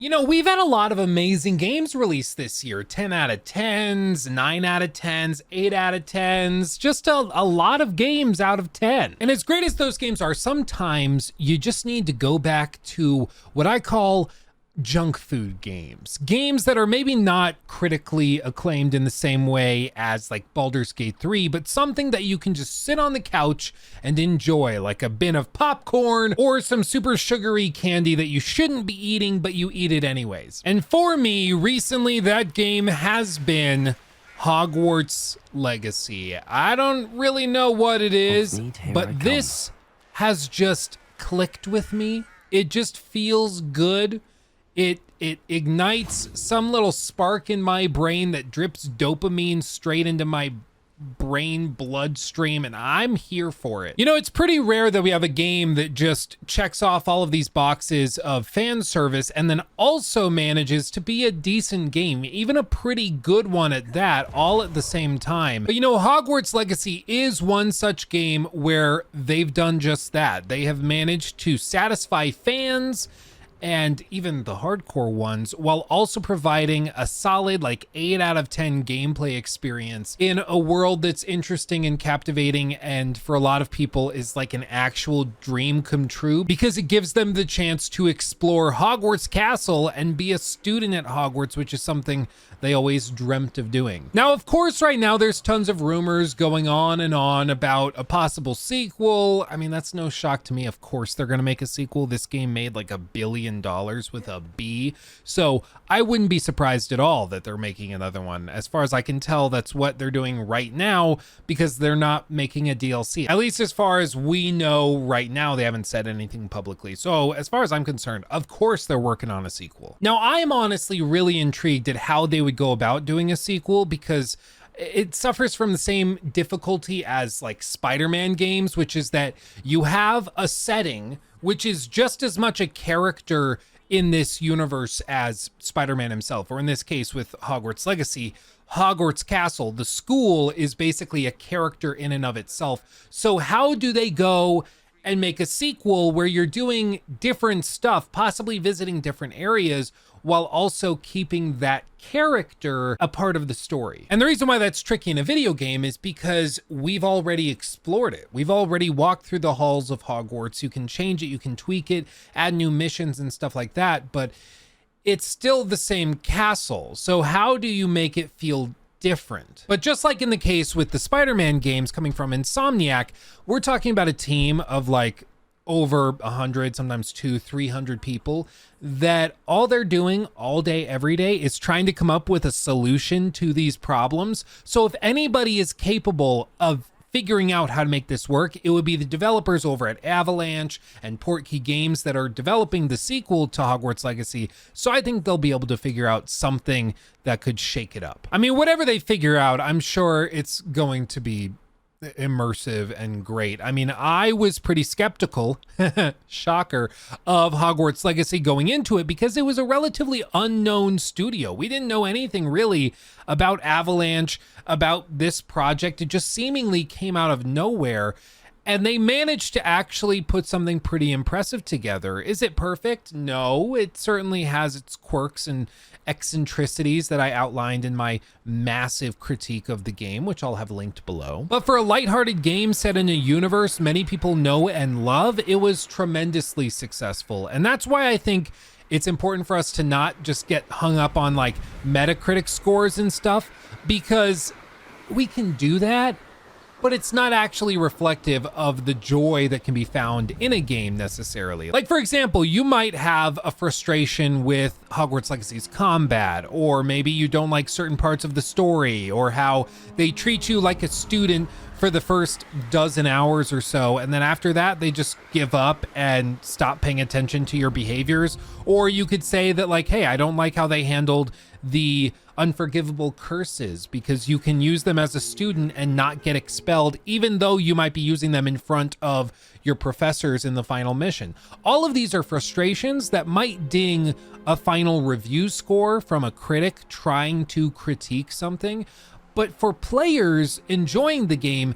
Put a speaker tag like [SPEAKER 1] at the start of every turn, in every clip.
[SPEAKER 1] You know, we've had a lot of amazing games released this year. 10 out of 10s, 9 out of 10s, 8 out of 10s, just a lot of games out of 10. And as great as those games are, sometimes you just need to go back to what I call junk food games. Games that are maybe not critically acclaimed in the same way as like Baldur's Gate 3, but something that you can just sit on the couch and enjoy, like a bin of popcorn or some super sugary candy that you shouldn't be eating, but you eat it anyways. And for me, recently that game has been Hogwarts Legacy. I don't really know what it is, but this has just clicked with me. It just feels good. It ignites some little spark in my brain that drips dopamine straight into my brain bloodstream, and I'm here for it. You know, it's pretty rare that we have a game that just checks off all of these boxes of fan service and then also manages to be a decent game, even a pretty good one at that, all at the same time. But you know, Hogwarts Legacy is one such game where they've done just that. They have managed to satisfy fans and even the hardcore ones, while also providing a solid like 8 out of 10 gameplay experience in a world that's interesting and captivating, and for a lot of people is like an actual dream come true, because it gives them the chance to explore Hogwarts Castle and be a student at Hogwarts, which is something they always dreamt of doing. Now, of course, right now there's tons of rumors going on and on about a possible sequel. I mean, that's no shock to me. Of course they're gonna make a sequel. This game made like $1 billion with a B, so I wouldn't be surprised at all that they're making another one. As far as I can tell, that's what they're doing right now, because they're not making a DLC. At least as far as we know right now, they haven't said anything publicly. So as far as I'm concerned, of course they're working on a sequel. Now, I am honestly really intrigued at how they would go about doing a sequel, because it suffers from the same difficulty as like Spider-Man games, which is that you have a setting which is just as much a character in this universe as Spider-Man himself, or in this case with Hogwarts Legacy, Hogwarts Castle. The school is basically a character in and of itself. So how do they go and make a sequel where you're doing different stuff, possibly visiting different areas, while also keeping that character a part of the story? And the reason why that's tricky in a video game is because we've already explored it. We've already walked through the halls of Hogwarts. You can change it, you can tweak it, add new missions and stuff like that, but it's still the same castle. So how do you make it feel different? But just like in the case with the Spider-Man games coming from Insomniac, we're talking about a team of like over 100, sometimes 200-300 people, that all they're doing all day, every day is trying to come up with a solution to these problems. So if anybody is capable of figuring out how to make this work, it would be the developers over at Avalanche and Portkey Games that are developing the sequel to Hogwarts Legacy. So I think they'll be able to figure out something that could shake it up. I mean, whatever they figure out, I'm sure it's going to be immersive and great. I mean, I was pretty skeptical, shocker, of Hogwarts Legacy going into it, because it was a relatively unknown studio. We didn't know anything really about Avalanche, about this project. It just seemingly came out of nowhere, and they managed to actually put something pretty impressive together. Is it perfect? No, it certainly has its quirks and eccentricities that I outlined in my massive critique of the game, which I'll have linked below. But for a lighthearted game set in a universe many people know and love, it was tremendously successful. And that's why I think it's important for us to not just get hung up on like Metacritic scores and stuff, because we can do that, but it's not actually reflective of the joy that can be found in a game necessarily. Like, for example, you might have a frustration with Hogwarts Legacy's combat, or maybe you don't like certain parts of the story, or how they treat you like a student for the first dozen hours or so, and then after that they just give up and stop paying attention to your behaviors. Or you could say that like, hey, I don't like how they handled the unforgivable curses, because you can use them as a student and not get expelled, even though you might be using them in front of your professors in the final mission. All of these are frustrations that might ding a final review score from a critic trying to critique something. But for players enjoying the game,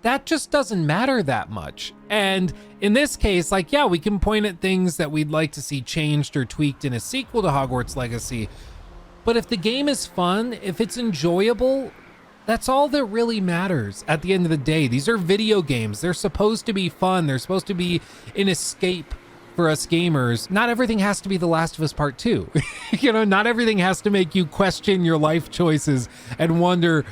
[SPEAKER 1] that just doesn't matter that much. And in this case, like, yeah, we can point at things that we'd like to see changed or tweaked in a sequel to Hogwarts Legacy, but if the game is fun, if it's enjoyable, that's all that really matters at the end of the day. These are video games. They're supposed to be fun. They're supposed to be an escape for us gamers. Not everything has to be The Last of Us Part 2. You know, not everything has to make you question your life choices and wonder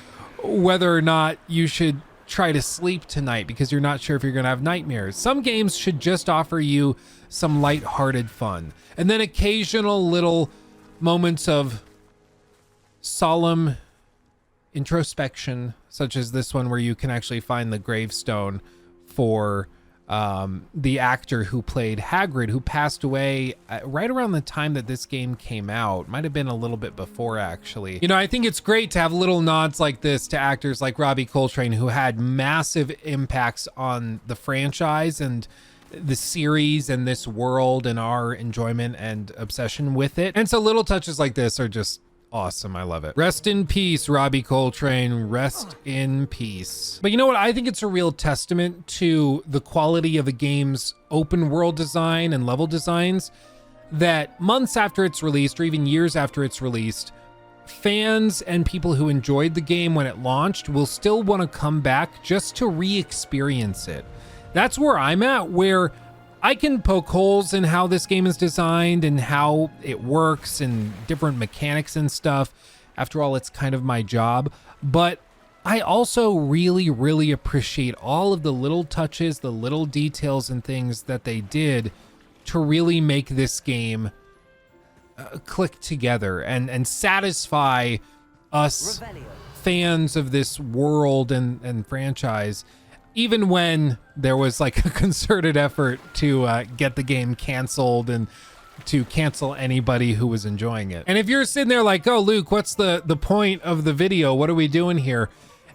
[SPEAKER 1] whether or not you should try to sleep tonight because you're not sure if you're going to have nightmares. Some games should just offer you some lighthearted fun. And then occasional little moments of solemn introspection, such as this one where you can actually find the gravestone for the actor who played Hagrid, who passed away right around the time that this game came out. Might have been a little bit before, actually. You know, I think it's great to have little nods like this to actors like Robbie Coltrane, who had massive impacts on the franchise and the series and this world and our enjoyment and obsession with it. And so little touches like this are just awesome. I love it. Rest in peace, Robbie Coltrane. Rest in peace. But you know what? I think it's a real testament to the quality of a game's open world design and level designs that months after it's released, or even years after it's released, fans and people who enjoyed the game when it launched will still want to come back just to re-experience it. That's where I'm at, where I can poke holes in how this game is designed and how it works and different mechanics and stuff. After all, it's kind of my job. But I also really, really appreciate all of the little touches, the little details and things that they did to really make this game click together and satisfy us fans of this world and franchise. Even when there was like a concerted effort to get the game canceled and to cancel anybody who was enjoying it. And if you're sitting there like, oh, Luke, what's the point of the video? What are we doing here?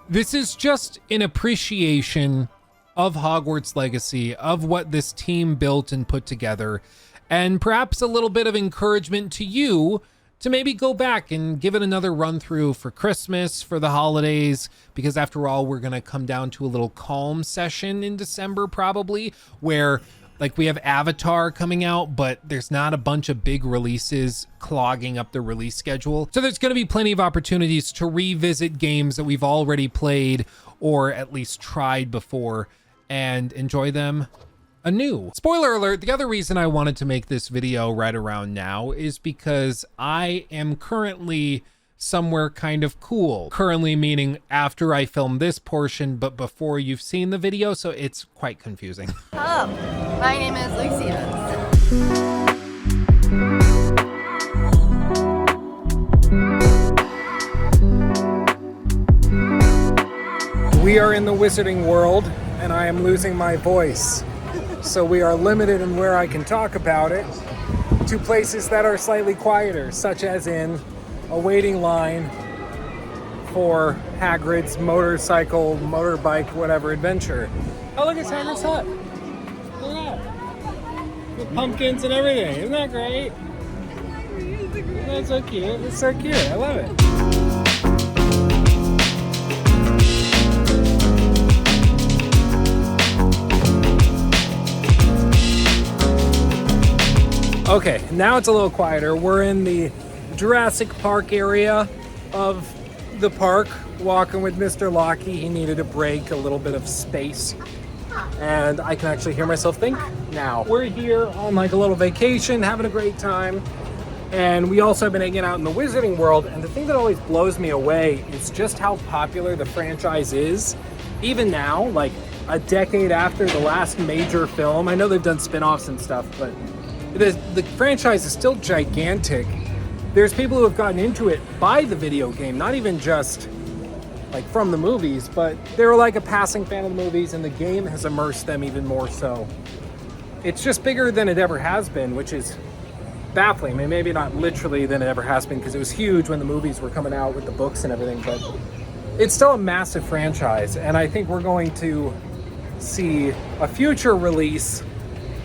[SPEAKER 1] This is just an appreciation of Hogwarts Legacy, of what this team built and put together, and perhaps a little bit of encouragement to you to maybe go back and give it another run through for Christmas, for the holidays, because after all, we're going to come down to a little calm session in December probably, where like we have Avatar coming out, but there's not a bunch of big releases clogging up the release schedule. So there's going to be plenty of opportunities to revisit games that we've already played or at least tried before and enjoy them anew. Spoiler alert, the other reason I wanted to make this video right around now is because I am currently somewhere kind of cool. Currently meaning after I film this portion, but before you've seen the video, so it's quite confusing.
[SPEAKER 2] Hello, my name is Luke Stevens.
[SPEAKER 3] We are in the wizarding world, and I am losing my voice. So we are limited in where I can talk about it to places that are slightly quieter, such as in a waiting line for Hagrid's motorbike, whatever adventure. Oh, look, it's Hagrid's hut. Look at that. With pumpkins and everything. Isn't that great? That's so cute. It's so cute. I love it. Okay, now it's a little quieter. We're in the Jurassic Park area of the park, walking with Mr. Lockie. He needed a break, a little bit of space, and I can actually hear myself think now. We're here on like a little vacation, having a great time, and we also have been hanging out in the wizarding world, and the thing that always blows me away is just how popular the franchise is. Even now, like a decade after the last major film. I know they've done spin-offs and stuff, but the franchise is still gigantic. There's people who have gotten into it by the video game, not even just like from the movies, but they were like a passing fan of the movies, and the game has immersed them even more so. It's just bigger than it ever has been, which is baffling. I mean, maybe not literally than it ever has been, because it was huge when the movies were coming out with the books and everything, but it's still a massive franchise, and I think we're going to see a future release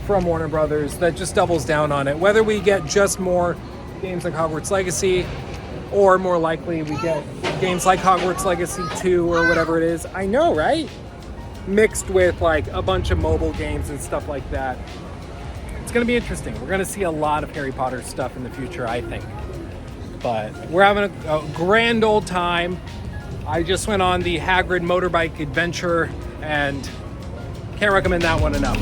[SPEAKER 3] from Warner Brothers that just doubles down on it. Whether we get just more games like Hogwarts Legacy, or more likely we get games like Hogwarts Legacy 2 or whatever it is. I know, right? mixed with like a bunch of mobile games and stuff like that. It's gonna be interesting. We're gonna see a lot of Harry Potter stuff in the future, I think. But we're having a grand old time. I just went on the Hagrid motorbike adventure and can't recommend that one enough.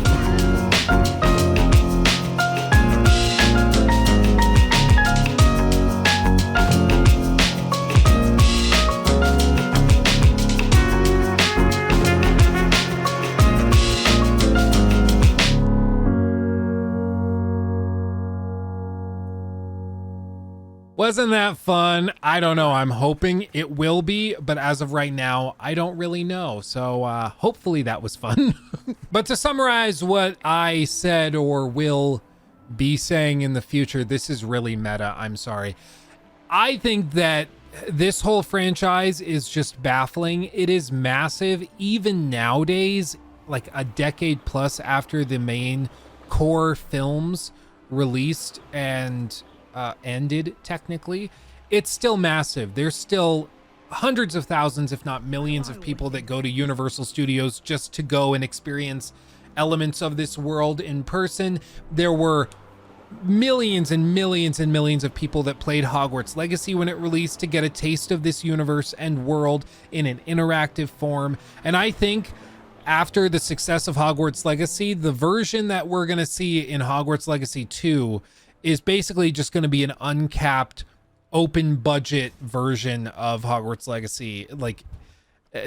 [SPEAKER 1] Wasn't that fun? I don't know. I'm hoping it will be, but as of right now, I don't really know. So hopefully that was fun. But to summarize what I said or will be saying in the future, this is really meta. I'm sorry. I think that this whole franchise is just baffling. It is massive, even nowadays, like a decade plus after the main core films released and ended technically. It's still massive. There's still hundreds of thousands, if not millions of people that go to Universal Studios just to go and experience elements of this world in person. There were millions and millions and millions of people that played Hogwarts Legacy when it released to get a taste of this universe and world in an interactive form. And I think after the success of Hogwarts Legacy, the version that we're going to see in Hogwarts Legacy 2 is basically just going to be an uncapped open budget version of Hogwarts Legacy. Like,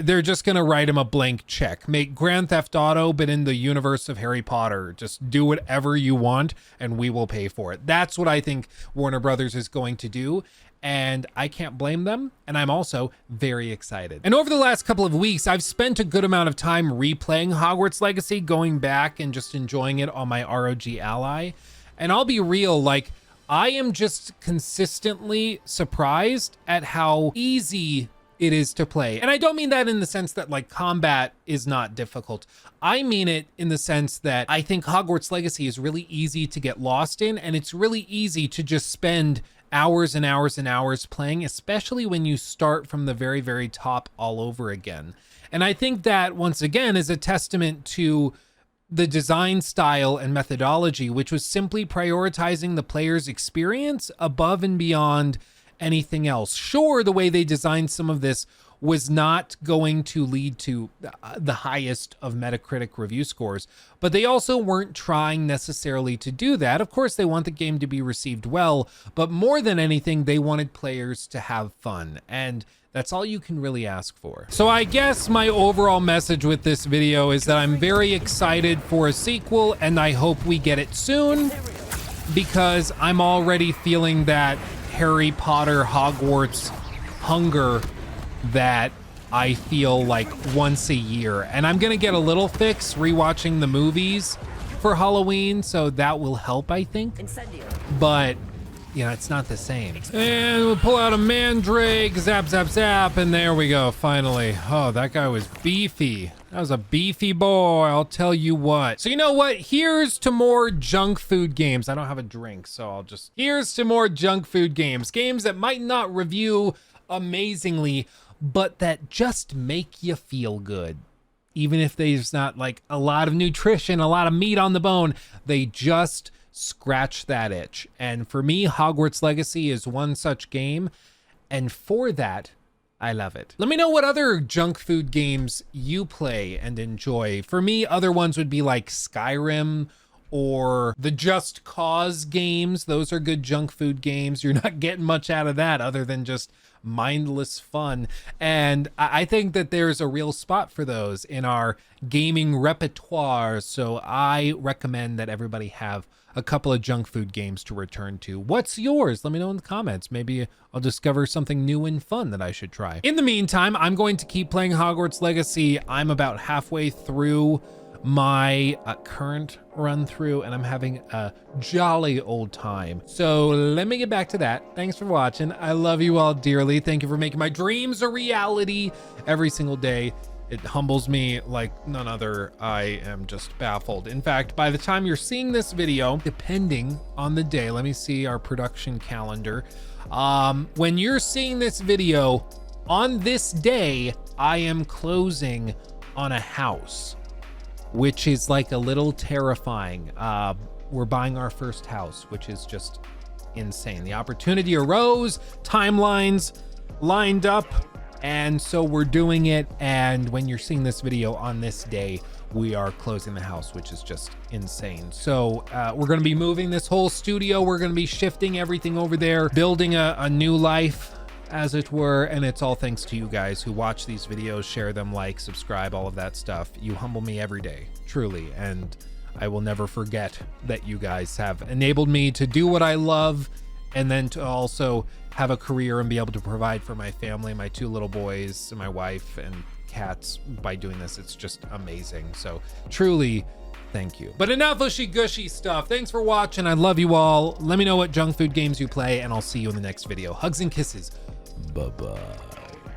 [SPEAKER 1] they're just going to write him a blank check, make Grand Theft Auto, but in the universe of Harry Potter. Just do whatever you want and we will pay for it. That's what I think Warner Brothers is going to do. And I can't blame them. And I'm also very excited. And over the last couple of weeks, I've spent a good amount of time replaying Hogwarts Legacy, going back and just enjoying it on my ROG Ally. And I'll be real, like, I am just consistently surprised at how easy it is to play. And I don't mean that in the sense that like combat is not difficult. I mean it in the sense that I think Hogwarts Legacy is really easy to get lost in, and it's really easy to just spend hours and hours and hours playing, especially when you start from the very, very top all over again. And I think that once again is a testament to the design style and methodology, which was simply prioritizing the player's experience above and beyond anything else. Sure, the way they designed some of this was not going to lead to the highest of Metacritic review scores, but they also weren't trying necessarily to do that. Of course, they want the game to be received well, but more than anything, they wanted players to have fun. And that's all you can really ask for. So I guess my overall message with this video is that I'm very excited for a sequel, and I hope we get it soon, because I'm already feeling that Harry Potter Hogwarts hunger that I feel like once a year. And I'm gonna get a little fix rewatching the movies for Halloween, so that will help, I think. But you know, it's not the same. And we'll pull out a mandrake, zap, zap, zap, and there we go, finally. Oh, that guy was beefy. That was a beefy boy, I'll tell you what. So you know what? Here's to more junk food games. I don't have a drink, so here's to more junk food games. Games that might not review amazingly, but that just make you feel good. Even if there's not like a lot of nutrition, a lot of meat on the bone, they just scratch that itch. And for me, Hogwarts Legacy is one such game, and for that, I love it. Let me know what other junk food games you play and enjoy. For me, other ones would be like Skyrim or the Just Cause games. Those are good junk food games. You're not getting much out of that other than just mindless fun. And I think that there's a real spot for those in our gaming repertoire. So I recommend that everybody have a couple of junk food games to return to. What's yours? Let me know in the comments. Maybe I'll discover something new and fun that I should try. In the meantime, I'm going to keep playing Hogwarts Legacy. I'm about halfway through my current run through, and I'm having a jolly old time. So let me get back to that. Thanks for watching. I love you all dearly. Thank you for making my dreams a reality every single day. It humbles me like none other. I am just baffled. In fact, by the time you're seeing this video, depending on the day, let me see our production calendar. When you're seeing this video, on this day, I am closing on a house, which is like a little terrifying. We're buying our first house, which is just insane. The opportunity arose, timelines lined up, and so we're doing it. And when you're seeing this video on this day, we are closing the house, which is just insane. So we're going to be moving this whole studio. We're going to be shifting everything over there, building a new life, as it were. And it's all thanks to you guys who watch these videos, share them, like, subscribe, all of that stuff. You humble me every day, truly. And I will never forget that you guys have enabled me to do what I love, and then to also have a career and be able to provide for my family, my 2 little boys, and my wife and cats by doing this. It's just amazing. So truly, thank you. But enough ushy gushy stuff. Thanks for watching. I love you all. Let me know what junk food games you play, and I'll see you in the next video. Hugs and kisses. Bye-bye.